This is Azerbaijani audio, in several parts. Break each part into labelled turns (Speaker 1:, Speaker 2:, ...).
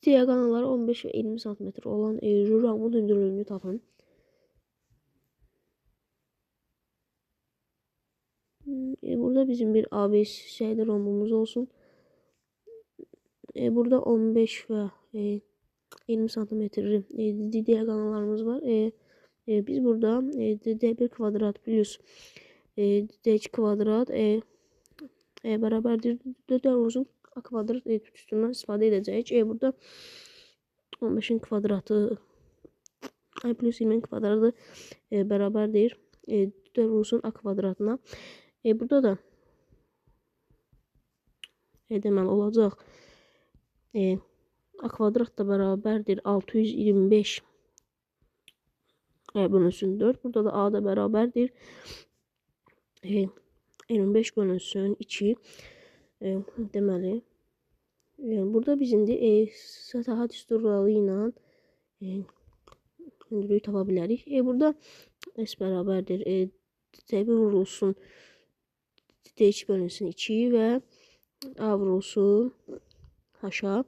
Speaker 1: Diagonalları 15 ve 20 santimetr olan rulomun hündürlüğünü tapın. Burada bizim bir AB şeyde rombumuz olsun. Burada 15 ve 20 santimetre diagonallarımız var. Biz burada D1 kvadrat plus D2 kvadrat beraberdir 4 uzun A kvadrat üstünden istifadə edəcəyik. Burada 15'in kvadratı plus 20'in kvadratı beraberdir 4 uzun A kvadratına. Burada da deməli olacaq A kvadrat da beraberdir 625 bölünsün 4. Burada da A da beraberdir 25 bölünsün 2. Deməli burada biz indi sətah düsturları ilə hündürlüyü tapa bilərik. Burada S bərabərdir D1 vurulsun D2 bölünsün 2 və A vurulsun H-a.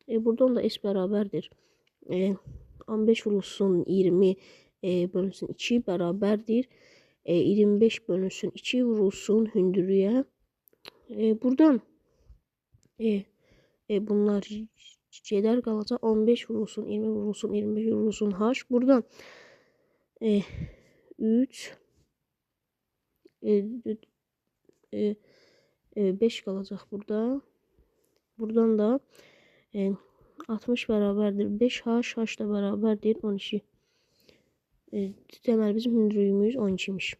Speaker 1: Buradan da S bərabərdir 15 vurulsun 20 bölünsün 2 bərabərdir 25 bölünsün 2 vurulsun hündürlüyə. Buradan bunlar gedər qalacaq 15 vurulsun 20 vurulsun 25 vurulsun H. Buradan 3 5 qalacaq burada. Buradan da 60 bərabərdir 5H. H da bərabərdir 12. Deməli bizim hündürlüyümüz 12'miş.